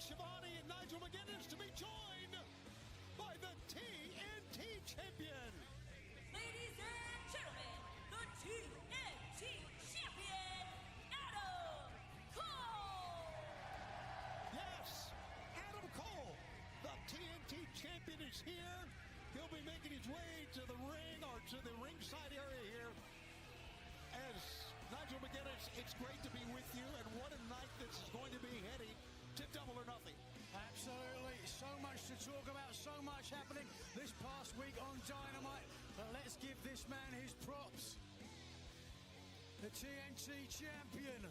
Schiavone and Nigel McGuinness to be joined by the TNT champion. Ladies and gentlemen, the TNT champion, Adam Cole! Yes, Adam Cole, the TNT champion, is here. He'll be making his way to the ring, or to the ringside area here. As Nigel McGuinness, it's great to be with you, and what a night this is going to be heading to Double or Nothing. Absolutely, so much to talk about, so much happening this past week on Dynamite. But let's give this man his props. The TNT champion.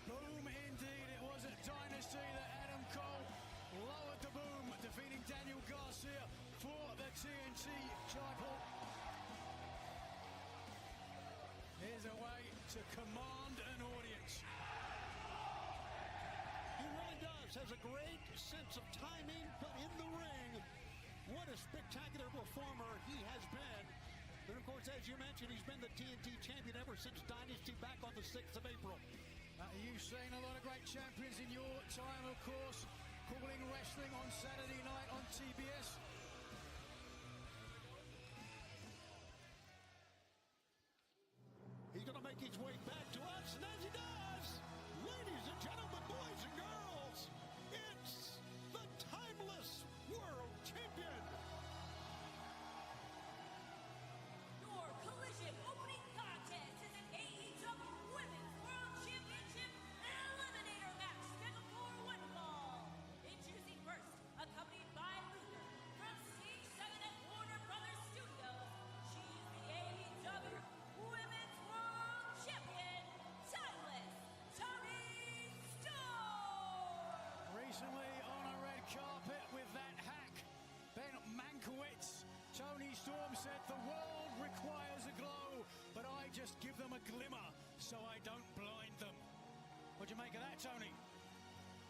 Boom indeed, it was at Dynasty that Adam Cole lowered the boom, defeating Daniel Garcia for the TNT title. Here's a way to command an audience. He really does, has a great sense of timing, but in the ring, what a spectacular performer he has been. And of course, as you mentioned, he's been the TNT champion ever since Dynasty back on the 6th of April. You've seen a lot of great champions in your time, of course, calling wrestling on Saturday night on TBS. He's going to make his way back to us, and as he does, ladies and gentlemen, boys and girls, it's the timeless world champion. Your Collision opening contest is an AEW Women's World Championship Eliminator match scheduled for one fall. Introducing first, accompanied by Luther from Stage 7 at Warner Brothers Studios. She's the AEW Women's World Champion, Timeless Toni Storm. Recently on a red carpet with that hack, Ben Mankiewicz, Toni Storm said, "The world requires a glow, but I just give them a glimmer so I don't blind them." What'd you make of that, Tony?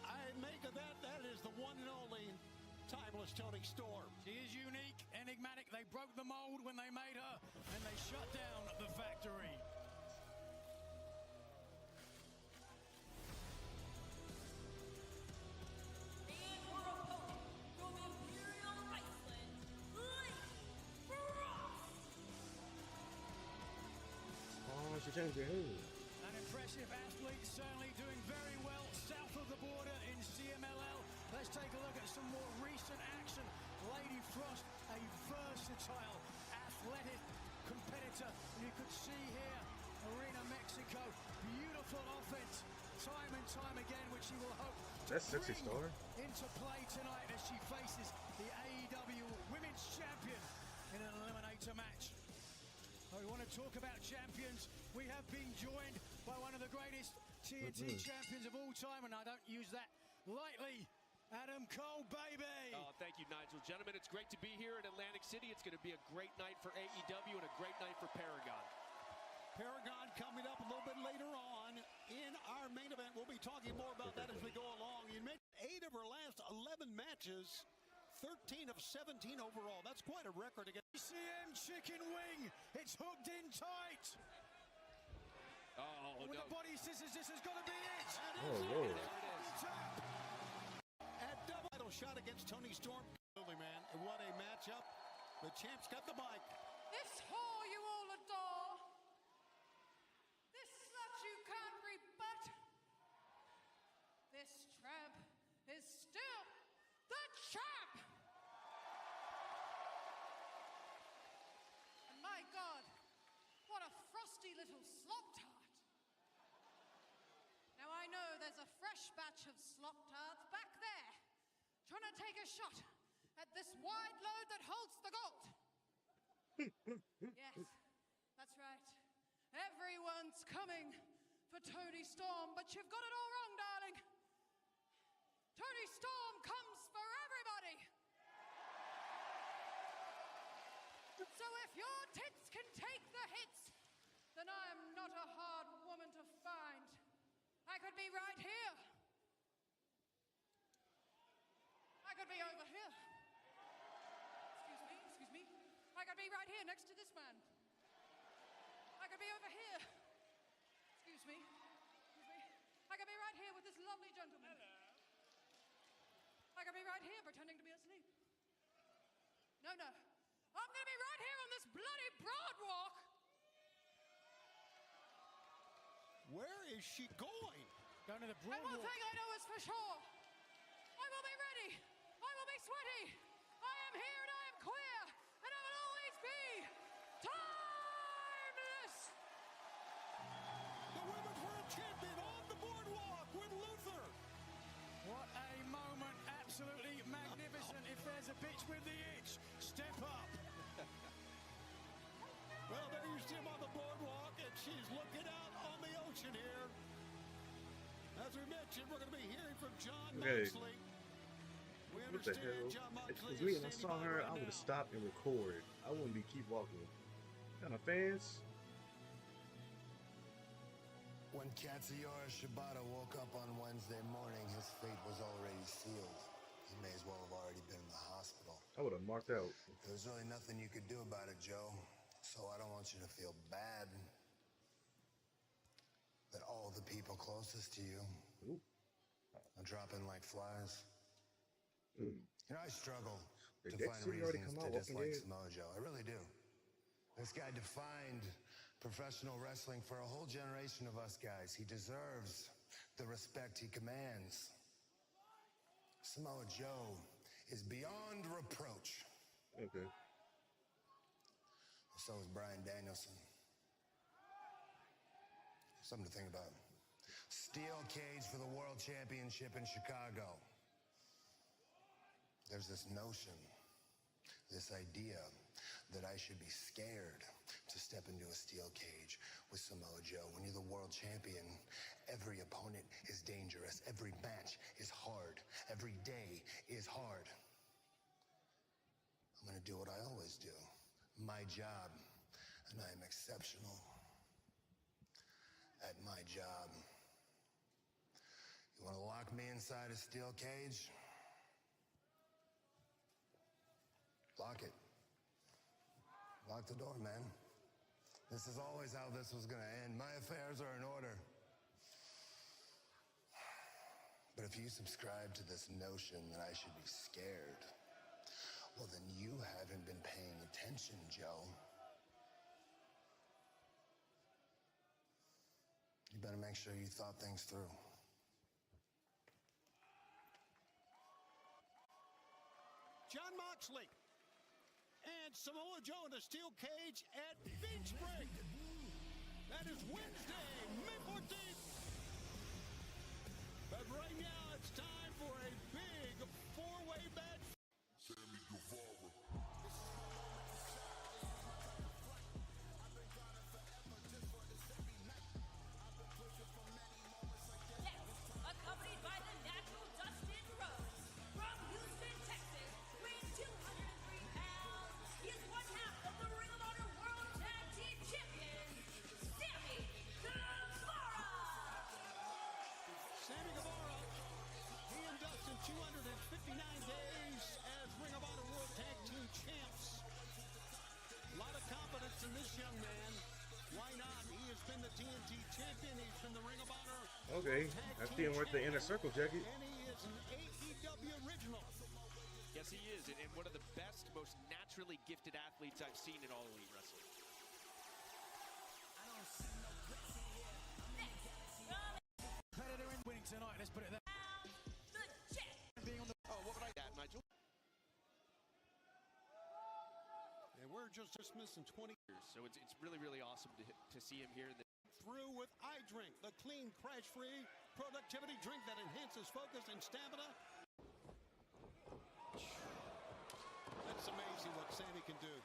I make of that is the one and only timeless Toni Storm. She is unique, enigmatic. They broke the mold when they made her, and they shut down the factory. And her opponent from Imperial Iceland, Lady Frost. 哦，是这样子。 An impressive athlete, certainly doing very well south of the border in CMLL. Let's take a look at some more recent action. Lady Frost, a versatile, athletic competitor. You could see here, Arena Mexico, beautiful offense, time and time again, which she will hope to That's 60 star into play tonight as she faces the AEW Women's Champion in an eliminator match. We want to talk about champions. We have been joined by one of the greatest TNT champions of all time, and I don't use that lightly. Adam Cole, baby. Oh, thank you, Nigel. Gentlemen, it's great to be here in Atlantic City. It's going to be a great night for AEW and a great night for Paragon. Paragon coming up a little bit later on in our main event. We'll be talking more about that as we go along. You mentioned 8 of her last 11 matches, 13 of 17 overall. That's quite a record against CM chicken wing. It's hooked in tight. Oh, With no. the body scissors, this has got to be it. At double title shot against Toni Storm. Absolutely, man. And what a matchup. The champ's got the mic. This whore you all adore, this slut you can't rebut, this tramp is still the champ! And my God, what a frosty little slop tart. Now I know there's a fresh batch of slop tarts back there, trying to take a shot at this wide load that holds the gold. Yes, that's right. Everyone's coming for Toni Storm, but you've got it all wrong, darling. Toni Storm comes for everybody. So if your tits can take the hits, then I'm not a hard woman to find. I could be right here. I could be over here. Excuse me. I I could be right here next to this man. I could be over here. Excuse me. I could be right here with this lovely gentleman. Hello. I could be right here pretending to be asleep. No. I'm gonna be right here on this bloody broad walk. Where is she going? Going to the And one broad thing I know is for sure. I will be ready. I will be sweaty. I am here and I am queer. And I will always be timeless. The Women's World Champion on the boardwalk with Luther. What a moment. Absolutely magnificent. If there's a bitch with the itch, step up. Well, there you see him on the boardwalk, and she's looking out on the ocean here. As we mentioned, we're going to be hearing from John Moxley. We What the understand hell? John If it Moxley was me is and I standing saw by her, right I would have now. stopped and recorded. I wouldn't be keep walking. Kind of fans? When Katsuyori Shibata woke up on Wednesday morning, his fate was already sealed. He may as well have already been in the hospital. I would have marked out. There was really nothing you could do about it, Joe. So I don't want you to feel bad that all the people closest to you Ooh. are dropping like flies. Mm. You know, I struggle Did to Dex find City already reasons come to out Walking dislike Dead? Samoa Joe. I really do. This guy defined professional wrestling for a whole generation of us guys. He deserves the respect he commands. Samoa Joe is beyond reproach. Okay. So is Bryan Danielson. Something to think about. Steel cage for the World Championship in Chicago. There's this notion, this idea that I should be scared to step into a steel cage with Samoa Joe. When you're the world champion, every opponent is dangerous. Every match is hard. Every day is hard. I'm gonna do what I always do. My job, and I am exceptional at my job. You wanna lock me inside a steel cage? Lock it. Lock the door, man. This is always how this was gonna end. My affairs are in order. But if you subscribe to this notion that I should be scared, well, then you haven't been paying attention, Joe. You better make sure you thought things through. John Moxley and Samoa Joe in a steel cage at Beach Break. That is Wednesday, May 14th. But right now, it's time for a big four-way match. Accompanied by the natural Dustin Rhodes. From Houston, Texas, weighing 203 pounds, he is one half of the Ring of Honor World Tag Team Champions, Sammy Guevara. Sammy Guevara, he and Dustin 259 days as Ring of Honor World Tag Team Champs. A lot of confidence in this young man. Why not? He has been the TNT Champion. He's been the Ring of Honor Okay. World Tag I Team see him with the inner Champion. circle jacket. And he is an AEW original. Yes, he is, and one of the best, most naturally gifted athletes I've seen in all elite wrestling. competitor in winning tonight. Let's put it that. The Jet. Being on the Oh, what would I that, Nigel? And we're just missing 20 So it's really, really awesome to see him here. through with iDrink, the clean, crash-free productivity drink that enhances focus and stamina. That's amazing what Sammy can do.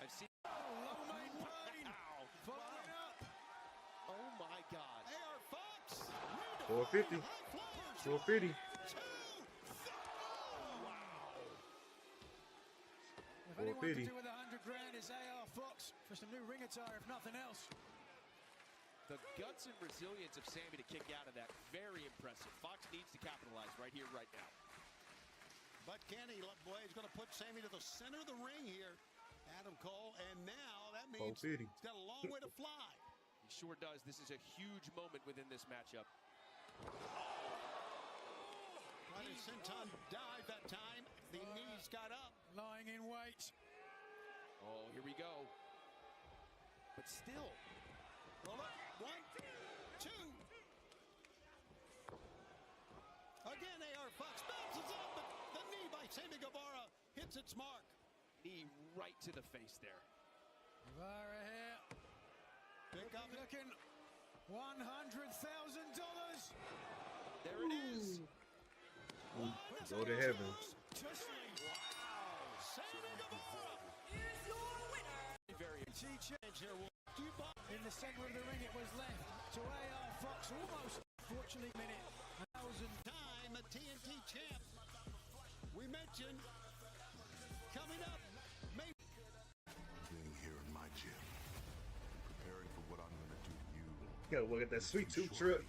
I've seen. low main pain. Ow. Following up. Oh my God. AR Fox. 450. 450. If anyone could 450. do with 100 grand is AR Fox for some new ring attire, if nothing else. The guts and resilience of Sammy to kick out of that, very impressive. Fox needs to capitalize right here, right now. But Kenny, boy, he's going to put Sammy to the center of the ring here. Adam Cole, and now that Cole means Fitty. he's got a long way to fly. He sure does. This is a huge moment within this matchup. Right as Senton dive that time, the knees got up. Lying in wait. Oh, here we go. But still. Roll up. 1, 2. Again, AR Fox bounces up, but the knee by Sammy Guevara hits its mark. Knee right to the face there. Guevara here. Pick up. Looking $100,000. There it is. Go to heaven. Tussling. Sammy Guevara. Here's your winner. Very In the center of the ring, it was left to AR Fox. Almost, fortunately, minute. 1,000. Time a TNT champ. We mentioned coming up. Maybe Being here in my gym, preparing for what I'm going to do to you. Gotta look at that sweet tooth truck.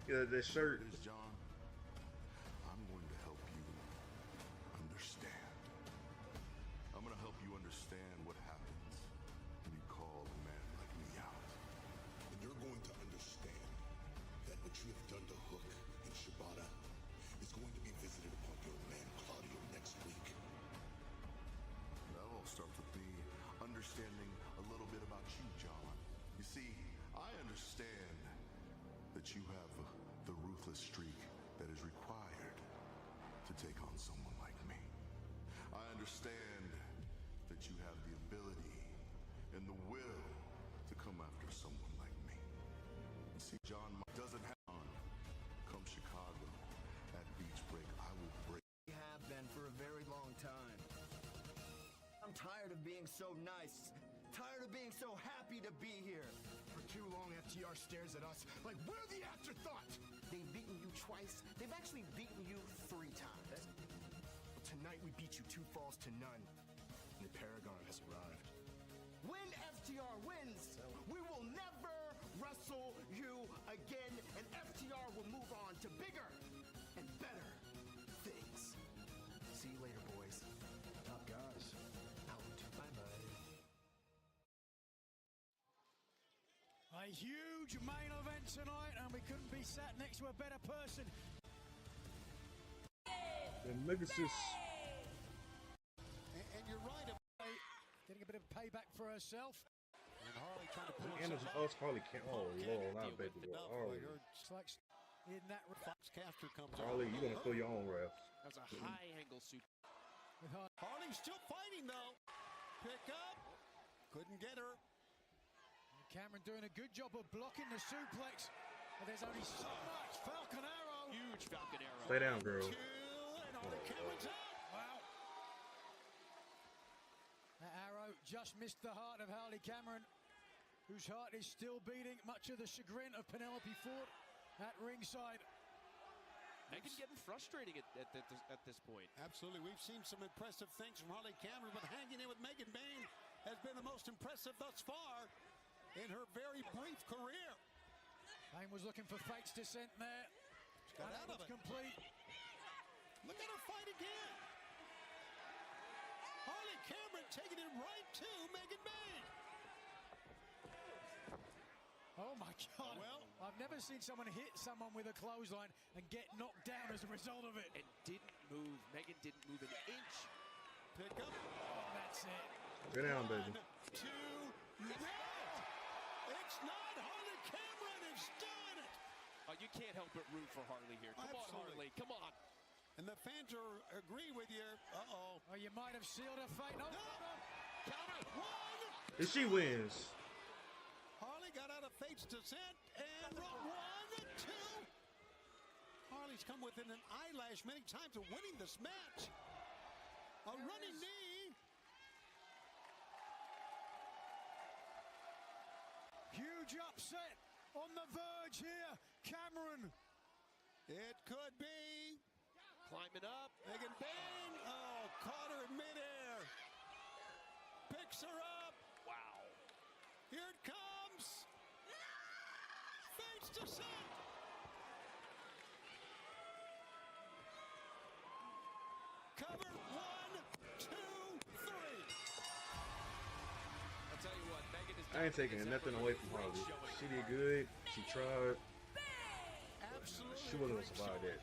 Yeah, that shirt. Is John, I'm going to help you understand. I'm going to help you understand what happens when you call a man like me out. And you're going to understand that what you have done to Hook and Shibata is going to be visited upon your man Claudio next week. That all starts with me understanding a little bit about you, John. You see, I understand that you have the ruthless streak that is required to take on someone like me. I understand that you have the ability and the will to come after someone like me. You see, John doesn't have on. Come Chicago, at Beach Break, I will break. We have been for a very long time. I'm tired of being so nice. Tired of being so happy to be here. For too long, FTR stares at us like we're the afterthought. They've beaten you twice. They've actually beaten you 3 times. Well, tonight we beat you 2 falls to none. And the Paragon has arrived. When FTR wins, we will never wrestle you again, and FTR will move on to bigger and better things. See you later, boys. Top guys. Out. Bye-bye. A huge main event tonight, and we couldn't be sat next to a better person. The Megasis. And you're right. Getting a bit of payback for herself. And Harley trying to pull And himself it's Harley. Oh, Lord, not baby with girl. enough. Harley. It's like in that Fox Caster comes Harley, out. you're going to throw your own ref. That was a high angle super. with her. Harley's still fighting though. Pick up. Couldn't get her. Cameron doing a good job of blocking the suplex. But there's only so much. Falcon Arrow. Huge Falcon Arrow. Stay down, girl. 2, and Harley Cameron's out. Wow. That arrow just missed the heart of Harley Cameron, whose heart is still beating, much of the chagrin of Penelope Ford at ringside. Megan getting frustrating at this point. Absolutely. We've seen some impressive things from Harley Cameron, but hanging in with Megan Bain has been the most impressive thus far in her very brief career. Bain was looking for Fate's descent there. Got out of it. Complete. Look at her fight again. Harley Cameron taking it right to Megan Bain. Oh my God. Well, I've never seen someone hit someone with a clothesline and get knocked down as a result of it. And didn't move. Megan didn't move an inch. pick up. Oh, that's it. Get down, baby. 1, 2, no! It's not Harley Cameron has done it. You can't help but root for Harley here. Come on, Absolutely. Harley. Come on. And the fans are agree with you. Uh-oh. Oh, you might have sealed her fate. No, No. no. Counter. 1. And she wins. Harley got out of Fate's descent and 1, 2. Harley's come within an eyelash many times of winning this match. A running knee. Huge upset on the verge here. Cameron. It could be. Climbing up. Megan Bain. Oh, caught her in midair. Picks her up. Wow. Here it comes. Fate's descent. Cover. 1, 2, 3. I ain't taking nothing away from Harley. She did good. She tried. Absolutely. She wasn't gonna survive that.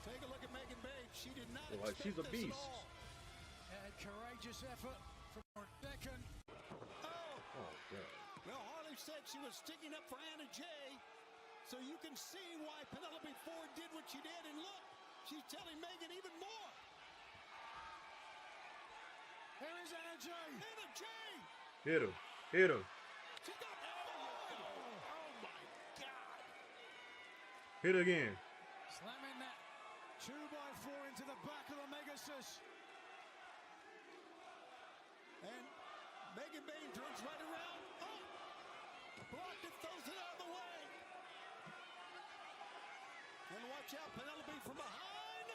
Take a look at Megan Bates. She did not Like, she's a expect this at beast. all. And courageous effort from second. Oh, Oh god. well, Harley said she was sticking up for Anna Jay, so you can see why Penelope Ford did what she did. And look, she's telling Megan even more. Here is Anna Jay. Anna Jay! Hit him. Hit him. She got Oh my God. Hit again. Slamming that 2x4 into the back of the Megasus. And Megan Bain turns right around. Oh! Blocked it, throws it out of the way. And watch out, Penelope from behind.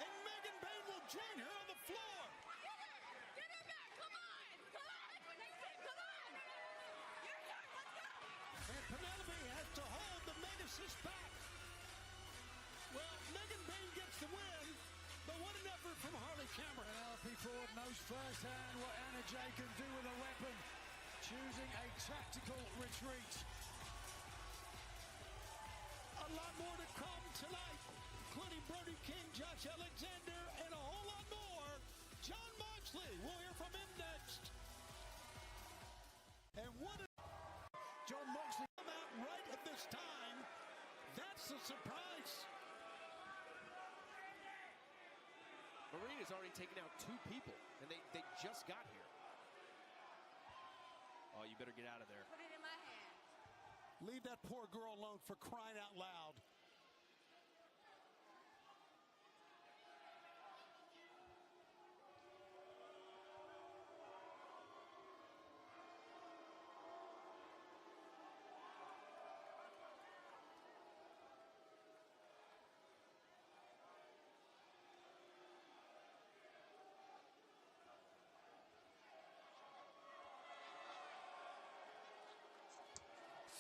And Megan Bain will join her on the floor. Get her back! Come on! Come on! Come on! Your turn! Let's go! And Penelope has to hold the Megasis back. Well, Megan Bain gets the win, but what an effort from Harley Cameron. Penelope Ford knows firsthand what Anna Jay can do with a weapon, choosing a tactical retreat. A lot more to come tonight, including Brody King, Josh Alexander, and a whole lot more. John Moxley, we'll hear from him next. And what a John Moxley come out right at this time. That's a surprise. Marina's already taken out 2 people, and they just got here. Oh, you better get out of there. Put it in my hand. Leave that poor girl alone, for crying out loud.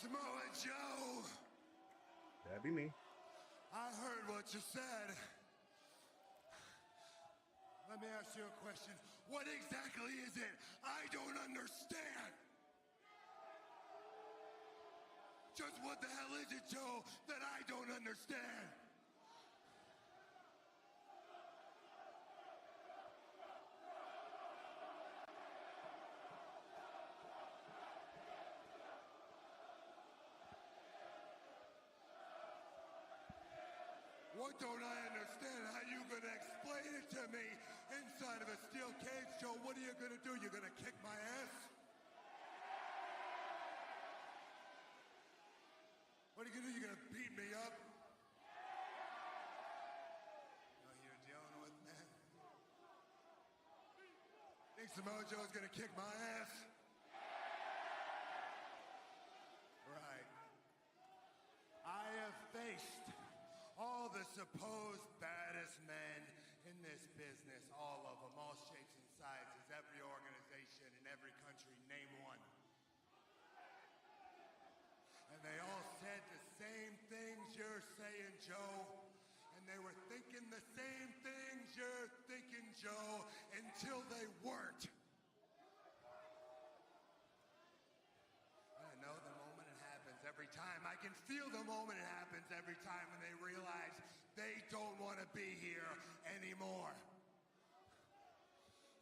Samoa Joe, That'd be me. I heard what you said. Let me ask you a question. What exactly is it? I don't understand. Just what the hell is it, Joe, that I don't understand? What don't I understand? How you gonna explain it to me inside of a steel cage, Joe? What are you gonna do? You gonna kick my ass? What are you gonna do? You gonna beat me up? Know who you're dealing with, man? Think Samoa Joe's gonna kick my ass? Right. I have faced all the supposed baddest men in this business, all of them, all shapes and sizes, every organization in every country, name one. And they all said the same things you're saying, Joe. And they were thinking the same things you're thinking, Joe, until they weren't. I know the moment it happens every time. I can feel the moment it happens every time when they realize they don't want to be here anymore.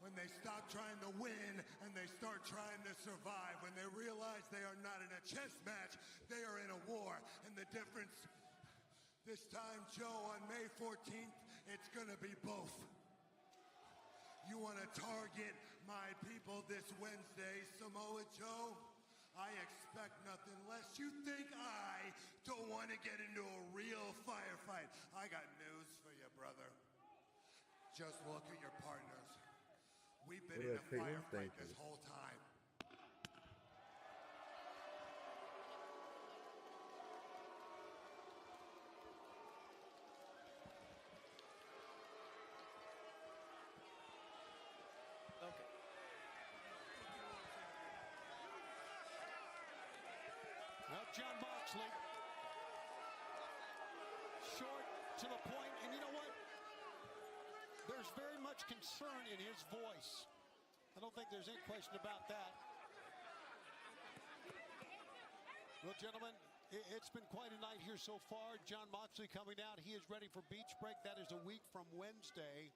When they stop trying to win and they start trying to survive. When they realize they are not in a chess match, they are in a war. And the difference this time, Joe, on May 14th, it's gonna be both. You wanna target my people this Wednesday, Samoa Joe? I expect nothing less. You think I don't want to get into a real firefight? I got news for you, brother. Just look at your partners. We've been in a firefight this whole time. Okay. Well, John Moxley, short to the point, and you know what? There's very much concern in his voice. I don't think there's any question about that. Well, gentlemen, it's been quite a night here so far. Jon Moxley coming out. He is ready for Beach Break. That is a week from Wednesday.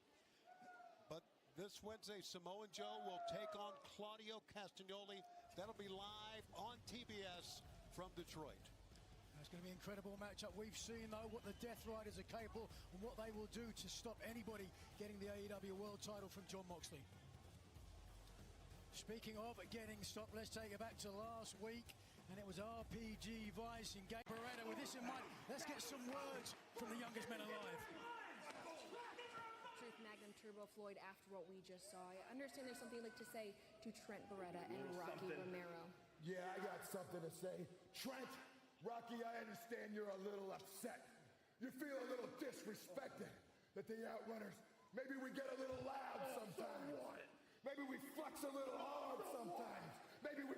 But this Wednesday, Samoa Joe will take on Claudio Castagnoli. That'll be live on TBS from Detroit. It's going to be an incredible matchup. We've seen, though, what the Death Riders are capable and what they will do to stop anybody getting the AEW World title from Jon Moxley. Speaking of getting stopped, let's take it back to last week. And it was RPG Vice and Gabe Beretta. With this in mind, let's get some words from the youngest men alive. Truth Magnum Turbo Floyd, after what we just saw, I understand there's something you'd like to say to Trent Beretta and Rocky Romero. Yeah, I got something to say. Trent, Rocky, I understand you're a little upset. You feel a little disrespected that the Outrunners, maybe we get a little loud sometimes. Maybe we flex a little hard sometimes. Maybe we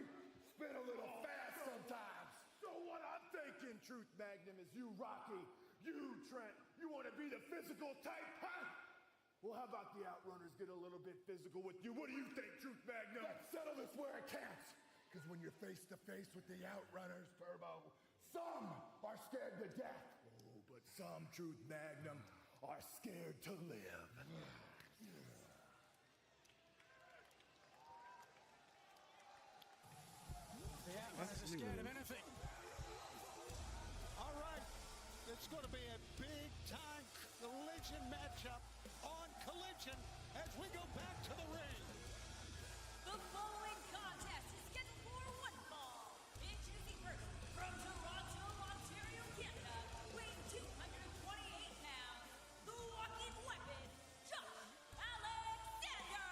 spin a little fast sometimes. So what I'm thinking, Truth Magnum, is you, Rocky, you, Trent, you want to be the physical type, huh? Well, how about the Outrunners get a little bit physical with you? What do you think, Truth Magnum? Let's settle this where it counts. Because when you're face to face with the Outrunners, Turbo, some are scared to death. Oh, but some, Truth Magnum, are scared to live. The Outrunners are scared of anything. All right, it's going to be a big-time collision matchup on Collision as we go back to the ring. The following contest is scheduled for one fall. Introducing first from Toronto, Ontario, Canada, weighing 228 pounds, the walking weapon, Josh Alexander.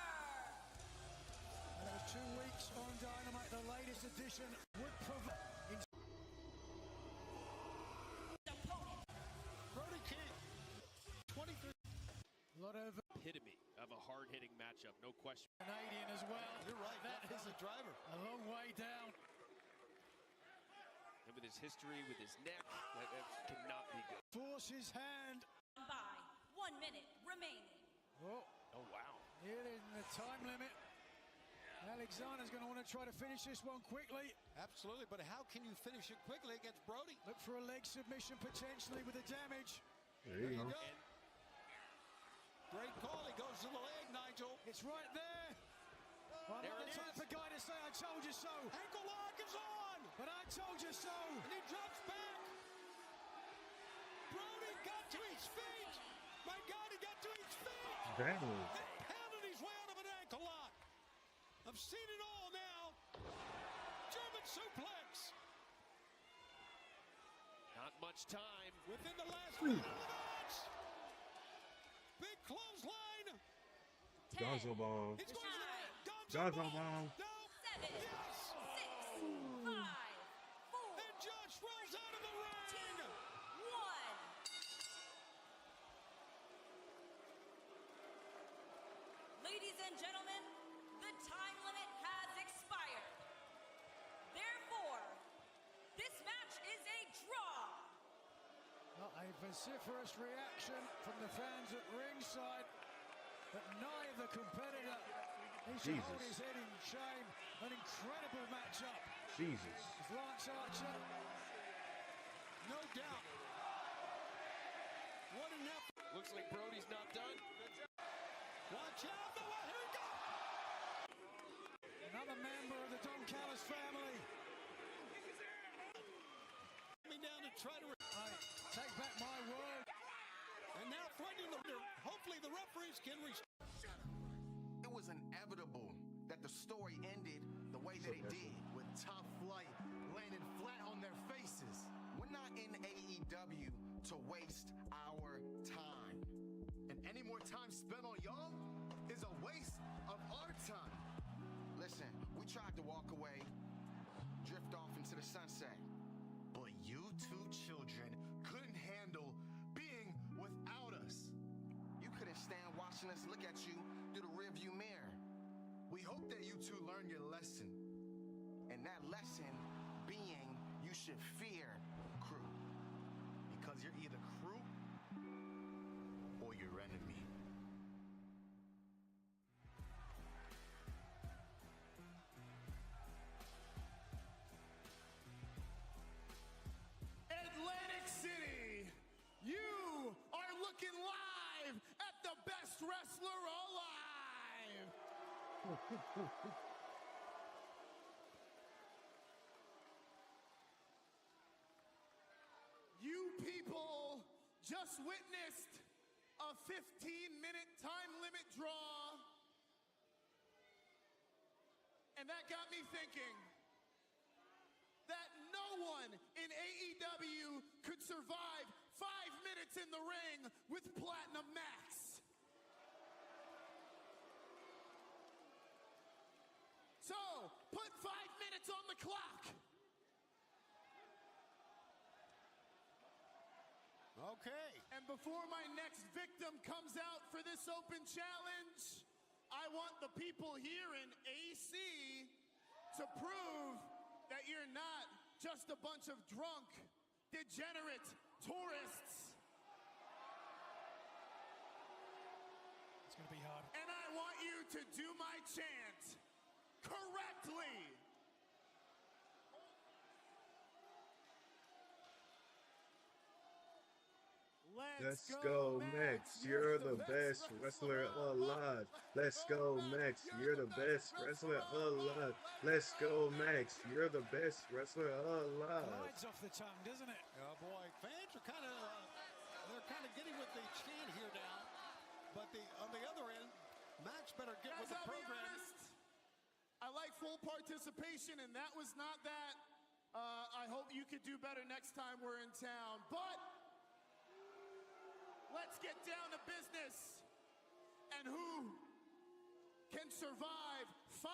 Another 2 weeks on Dynamite, the latest edition would provide. Brody King, 23. A lot of Epitome of a hard-hitting matchup, no question. Canadian as well. You're right, that is a driver. A long way down. And with his history, with his neck, that cannot be good. Force his hand. By 1 minute remaining. Oh, wow. Here in the time limit. Alexander's going to want to try to finish this one quickly. Absolutely, but how can you finish it quickly against Brody? Look for a leg submission potentially with the damage. There you go. Great call. He goes to the leg, Nigel. It's right there. I'm There not it the type is. of guy to say I told you so. Ankle lock is on. But I told you so. And he drops back. Brody got to his feet. My God, he got to his feet. Damn. And pounded his way out of an ankle lock. I've seen it all now. German suplex. Not much time. Within the last minute of the match. Big clothesline. Gonzo bomb. He's going to the Gonzo bomb. No. 7, Yes. 6, 5, 4, And Josh rolls out of the 2, ring. 1. Ladies and gentlemen, the time limit has expired. Therefore, this match is a draw. Well, a vociferous reaction from the fans at ringside, but neither competitor needs to hold his head in shame. An incredible matchup. Jesus. As Lance Archer. No doubt. What an effort. Looks like Brody's not done. Watch out. No, here we go. Another member of the Don Callis family. Coming down to try to... I take back my word. And now threatening the... Hopefully the referees can... It was inevitable that the story ended the way that it did, with Top Flight landing flat on their faces. We're not in AEW to waste our time. And any more time spent on y'all is a waste of our time. Listen, we tried to walk away, drift off into the sunset. But you two children couldn't handle being without us. You couldn't stand watching us look at you through the rearview mirror. We hope that you two learned your lesson. And that lesson being you should fear crew. Because you're either crew or your enemy. You people just witnessed a 15-minute time limit draw. And that got me thinking that no one in AEW could survive 5 minutes in the ring with Platinum Max. So, put 5 minutes on the clock. Okay. And before my next victim comes out for this open challenge, I want the people here in AC to prove that you're not just a bunch of drunk, degenerate tourists. It's going to be hard. And I want you to do my chant correctly. Let's go, Max. You're the best wrestler alive. Let's go, Max. You're the best wrestler alive. Let's go, Max. You're the best wrestler alive. Glides off the tongue, doesn't it? Oh boy, fans are kind of getting with the chant here now. But on the other end, Max better get with the I'll be program. honest, I like full participation, and that was not that. I hope you could do better next time we're in town. But let's get down to business. And who can survive 5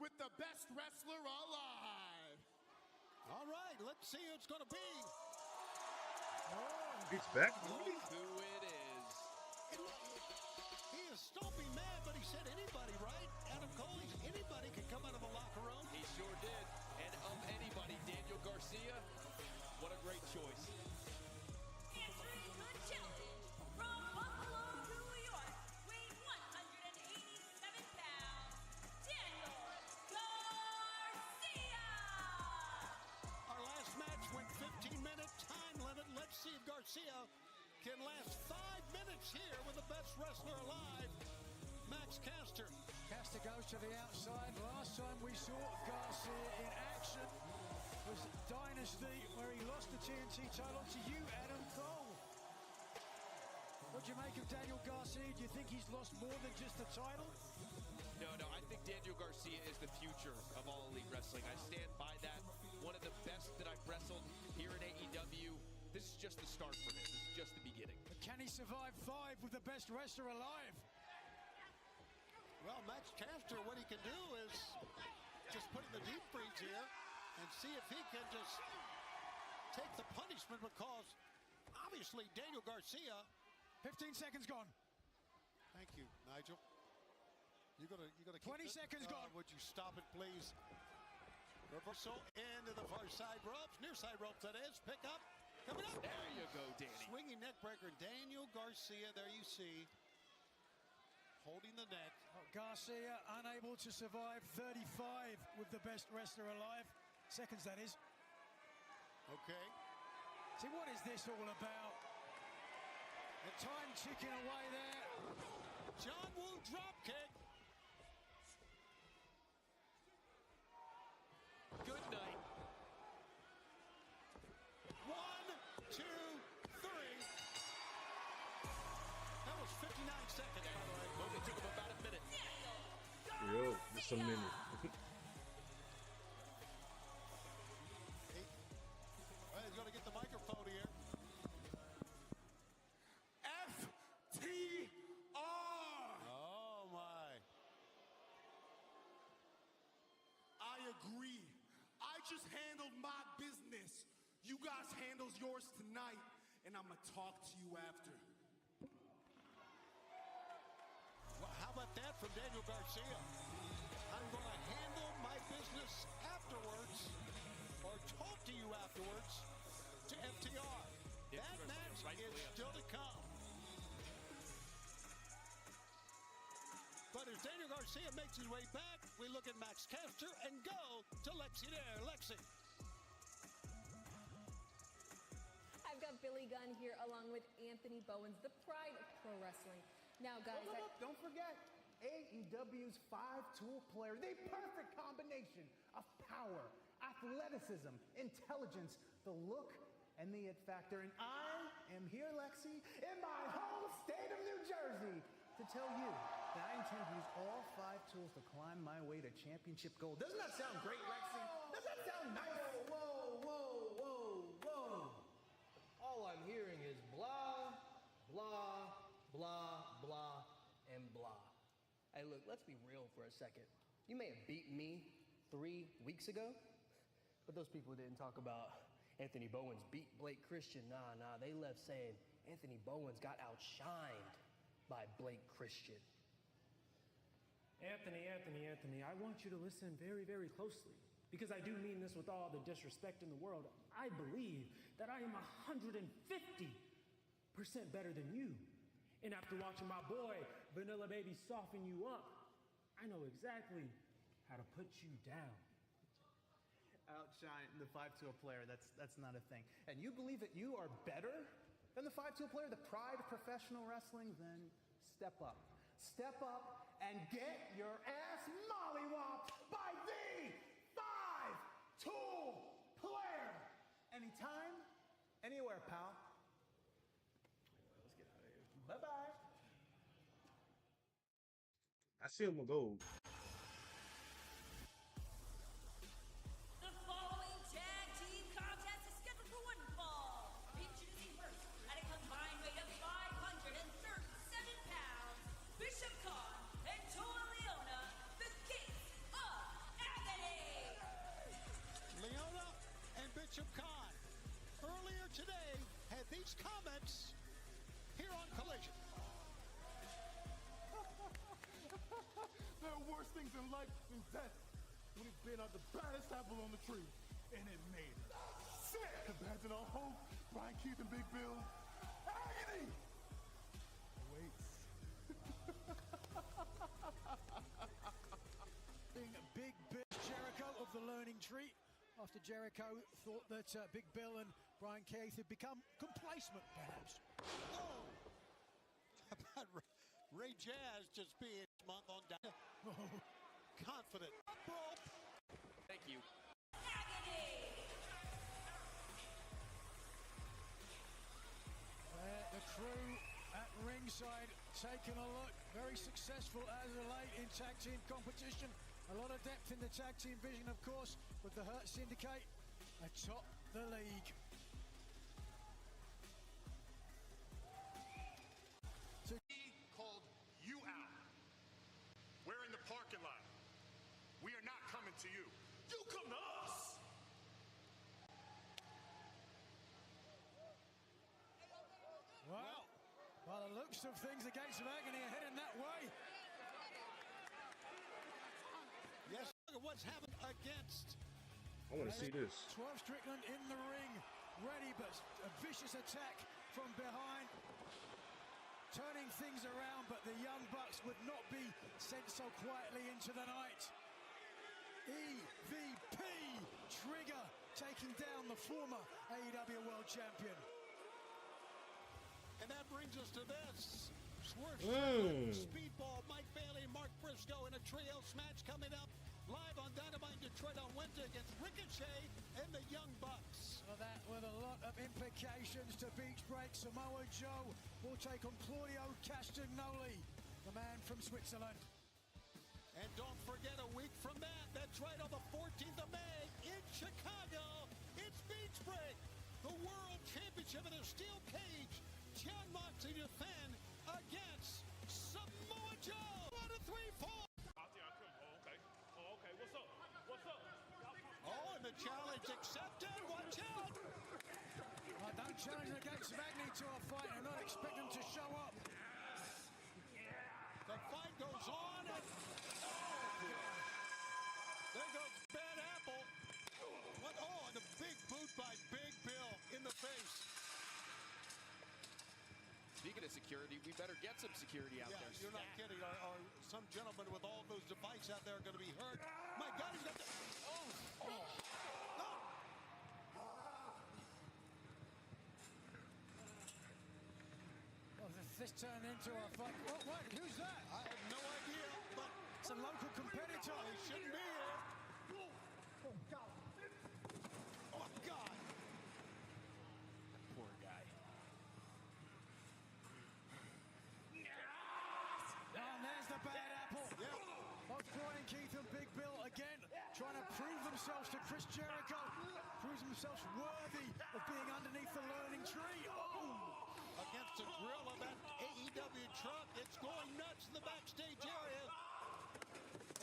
with the best wrestler alive? All right, let's see who it's going to be. He's back. Who it is. He is stomping mad, but he said anybody, right? Adam Cole, anybody can come out of a locker room. He sure did. And of anybody, Daniel Garcia, what a great choice. Answering the challenge from Buffalo, New York, weighing 187 pounds, Daniel Garcia. Our last match went 15-minute time limit. Let's see if Garcia can last 5 minutes here with the best wrestler alive, Max Caster. Caster goes to the outside. Last time we saw Garcia in action was Dynasty, where he lost the TNT title to you, Adam Cole. What do you make of Daniel Garcia? Do you think he's lost more than just the title? No, I think Daniel Garcia is the future of All Elite Wrestling. I stand by that. One of the best that I've wrestled here in AEW. This is just the start for him. This is just the beginning. But can he survive 5 with the best wrestler alive? Well, Max Caster, what he can do is just put in the deep freeze here and see if he can just take the punishment, because obviously Daniel Garcia. 15 seconds gone. Thank you, Nigel. You're gonna 20 seconds gone. Would you stop it, please? Reversal into the far side ropes, near side ropes that is. Pick up, coming up. There you go, Danny. Swinging neck breaker, Daniel Garcia. There you see, holding the neck. Garcia unable to survive 35 with the best wrestler alive. Seconds, that is. Okay. See, what is this all about? The time ticking away there. John Woo drop kick. Good night. 1, 2, 3. That was 59 seconds, by the way. Only took him about a minute. Yo, just a minute. Well, he's going to get the microphone here. FTR. Oh, my. I agree. I just handled my business. You guys handles yours tonight, and I'm gonna talk to you after. Well, how about that from Daniel Garcia? I'm going to handle my business afterwards, or talk to you afterwards, to FTR. That match is still to come. But as Daniel Garcia makes his way back, we look at Max Caster and go to Lexi there. Lexi. I've got Billy Gunn here along with Anthony Bowens, the pride of pro wrestling. Now, guys, Don't forget, AEW AEW's five-tool player, the perfect combination of power, athleticism, intelligence, the look, and the it factor. And I am here, Lexi, in my home state of New Jersey, to tell you that I intend to use all five tools to climb my way to championship gold. Doesn't that sound great, Lexi? Doesn't that sound nice? Whoa. All I'm hearing is blah, blah, blah, blah, and blah. Hey, look, let's be real for a second. You may have beaten me 3 weeks ago, but those people didn't talk about Anthony Bowens beat Blake Christian. Nah, they left saying Anthony Bowens got outshined by Blake Christian. Anthony, I want you to listen very, very closely, because I do mean this with all the disrespect in the world. I believe that I am 150% better than you. And after watching my boy, Vanilla Baby, soften you up, I know exactly how to put you down. Outshine the five-tool player, that's not a thing. And you believe that you are better than the five-tool player, the pride of professional wrestling? Then step up. Step up and get your ass mollywopped by the five-tool player. Anytime, anywhere, pal. Let's get out of here. Bye-bye. I see him go. The following tag team contest is scheduled for one fall. Introducing first, at a combined weight of 537 pounds, Bishop Khan and Toa Leona, the Kings of Agony. Leona and Bishop Khan earlier today had these comments here on Collision. There are worse things in life than death. When it's been out the baddest apple on the tree, and it made it. Sick! Abandon all hope, Brian Keith and Big Bill. Agony! Waits. Being Big Bill Jericho of the Learning Tree, after Jericho thought that Big Bill and Brian Keith had become complacent, perhaps. Oh! How about Ray Jazz just being this month on down? Confident. Thank you. The crew at ringside taking a look. Very successful as of late in tag team competition. A lot of depth in the tag team vision, of course, with the Hurt Syndicate atop the league. He called you out. We're in the parking lot. We are not coming to you. You come to us. Well, by the looks of things, the Gates of Agony are heading that way. Yes, look at what's happened against. I want to see this. 12 Strickland in the ring, ready, but a vicious attack from behind. Turning things around, but the Young Bucks would not be sent so quietly into the night. EVP Trigger taking down the former AEW World Champion. And that brings us to this. Swerve Strickland, Speedball, Mike Bailey, Mark Briscoe in a trios match coming up live on Dynamite Detroit on Wednesday against Ricochet and the Young Bucks. Well, that with a lot of implications to Beach Break. Samoa Joe will take on Claudio Castagnoli, the man from Switzerland. And don't forget, a week from that, that's right, on the 14th of May in Chicago, it's Beach Break, the World Championship in a steel cage. Jon Moxley to defend against Samoa Joe. 1, 2, 3, 4. Okay. What's up? Oh, and the challenge accepted. Watch out. I don't challenge the Gates of Agony to a fight. I not expect them to show up. The fight goes on. And, there goes Bad Apple. What? Oh, and a big boot by Big Bill in the face. Speaking of security, we better get some security out there. You're not kidding. Are some gentlemen with all those devices out there going to be hurt? My God, he's got the... Well, this turned into a fight. What? Who's that? I have no idea, but themselves to Chris Jericho. Proves themselves worthy of being underneath the learning tree. Oh! Against the grill of that AEW truck. It's going nuts in the backstage area.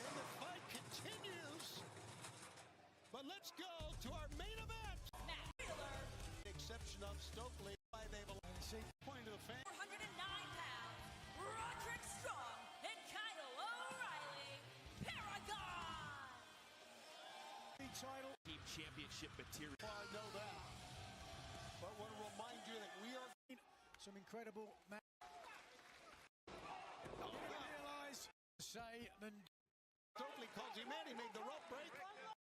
And the fight continues. But let's go to our main event. The exception of Stokely. Point to the fan. 409 pounds, Roderick Strong and Kyle O'Reilly, Paragon. Title. Team championship material. Well, I know that. But I want to remind you that we are some incredible realize say then Stokely calls him in. He made the rope break.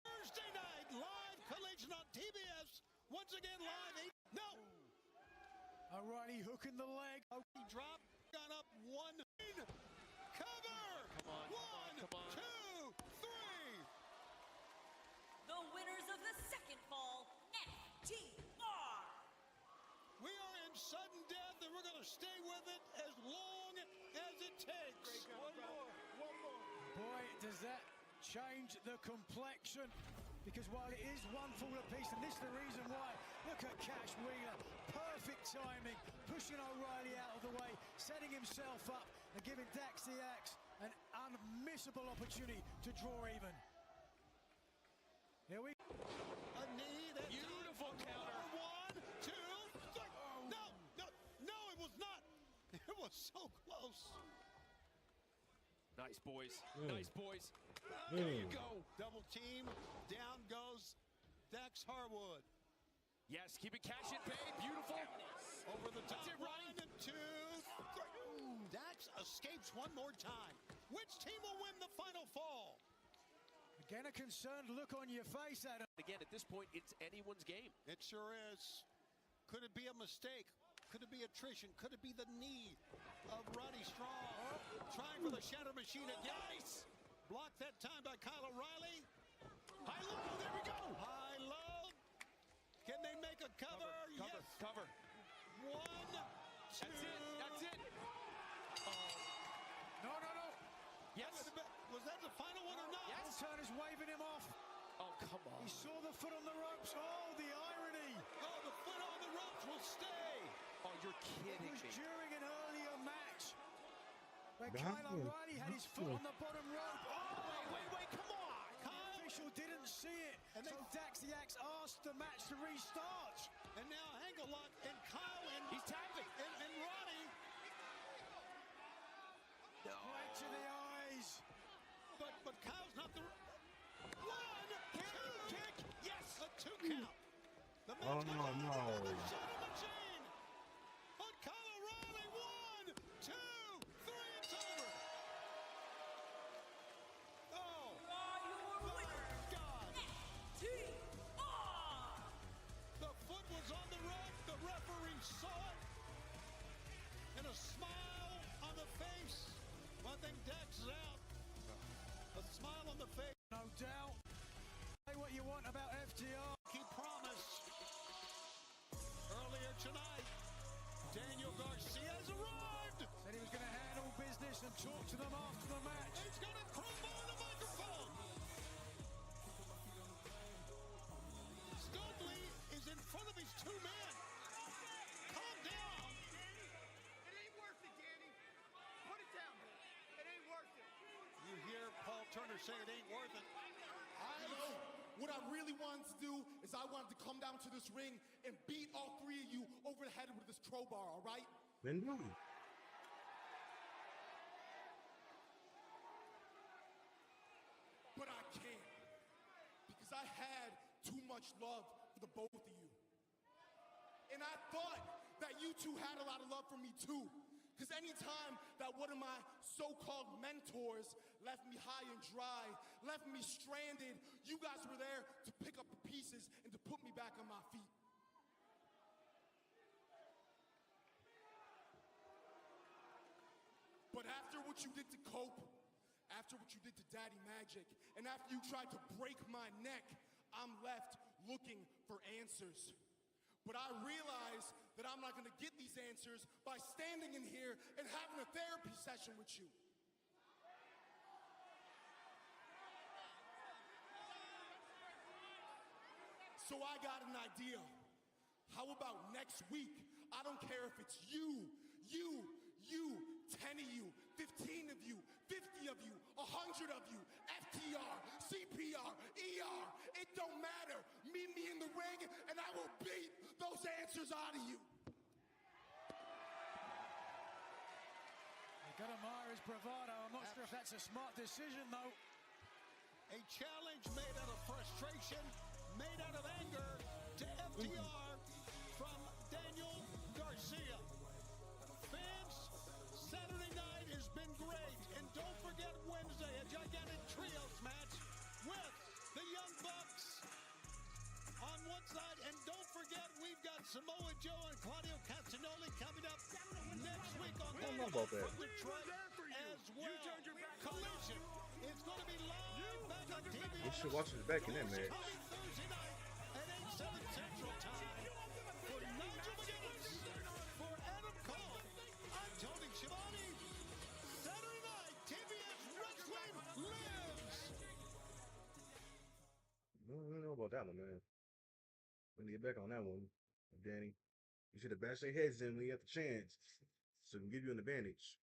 Thursday night live collision on TBS. Once again live. No. O'Reilly hooking the leg. He dropped. Got up one. Cover. Come on. One, come on. 2, 3. The winners of the second fall, FTR. We are in sudden death, and we're going to stay with it as long as it takes. One more. Boy, does that change the complexion. Because while it is one fall apiece, and this is the reason why, look at Cash Wheeler, perfect timing, pushing O'Reilly out of the way, setting himself up, and giving Dax the Axe an unmissable opportunity to draw even. Here we go. A knee, that beautiful counter. 1, 2, 3. No, it was not. It was so close. Nice, boys. Nice, boys. There you go. Double team. Down goes Dax Harwood. Yes, keep it cash and pay. Beautiful. Over the top. That's it, Ryan. 1, 2, 3. Dax escapes one more time. Which team will win the final fall? Again, a concerned look on your face, Adam. Again, at this point, it's anyone's game. It sure is. Could it be a mistake? Could it be attrition? Could it be the knee of Roddy Strong? Trying for the Shatter Machine again. Nice. Blocked that time by Kyle O'Reilly. High low. There we go. High low. Can they make a cover? Yes. Cover. 1, 2. That's it. No. Yes. Was that the final one or not? Yes. Turner's waving him off. Oh, come on. He saw the foot on the ropes. Oh, the irony. Oh, the foot on the ropes will stay. Oh, you're kidding It was me. during an earlier match where Kyle O'Reilly had his foot on the bottom rope. Oh, Wait, come on. the official didn't see it. And so Dax the Axe asked the match to restart. And now ankle lock and Kyle and He's tapping. and Roddy. No. Right to the eyes. But Kyle's not the 1, 2. Kick. Yes. A 2 count. The Oh, man's got no. the Shatter Machine. But Kyle O'Reilly 1, 2, 3. It's over. Oh. Are your winners, God. FTR. The foot was on the rope. The referee saw it. And a smile on the face. I think Dax is out. A smile on the face. No doubt. Say what you want about FTR. He promised earlier tonight. Daniel Garcia has arrived. Said he was going to handle business and talk to them after the match. He's going to crumble on the microphone. Stokely is in front of his 2 men. Calm down. It ain't worth it, Danny. Put it down. It ain't worth it. You hear Paul Turner say it ain't worth it. What I really wanted to do is I wanted to come down to this ring and beat all 3 of you over the head with this crowbar, all right? Then do it. But I can't. Because I had too much love for the both of you. And I thought that you two had a lot of love for me too. Because anytime that one of my so-called mentors left me high and dry, left me stranded, you guys were there to pick up the pieces and to put me back on my feet. But after what you did to Cope, after what you did to Daddy Magic, and after you tried to break my neck, I'm left looking for answers. But I realize that I'm not gonna get these answers by standing in here and having a therapy session with you. So I got an idea. How about next week? I don't care if it's you, 10 of you, 15 of you, 50 of you, 100 of you, FTR, CPR, ER, it don't matter. Meet me in the ring and I will beat those answers out of you. You gotta admire his bravado. I'm not sure if that's a smart decision, though. A challenge made out of frustration, made out of anger to FTR from Daniel Garcia. Fans, Saturday night has been great. And don't forget Wednesday, a gigantic trios match with the Young Bucks on one side. And don't forget, we've got Samoa Joe and Claudio Castagnoli coming up next week on I don't know about that. from Detroit as well. Collision. It's going to be live back on TV. You should watch it back in that match. Coming Thursday night at 8/7 Central Time. For Nigel McGuinness, for Adam Cole, I'm Tony Schiavone. Saturday night, TBS Wrestling lives. I don't know about that one, man. We need to get back on that one, Danny. You should have bashed their heads in when you had the chance, so we can give you an advantage.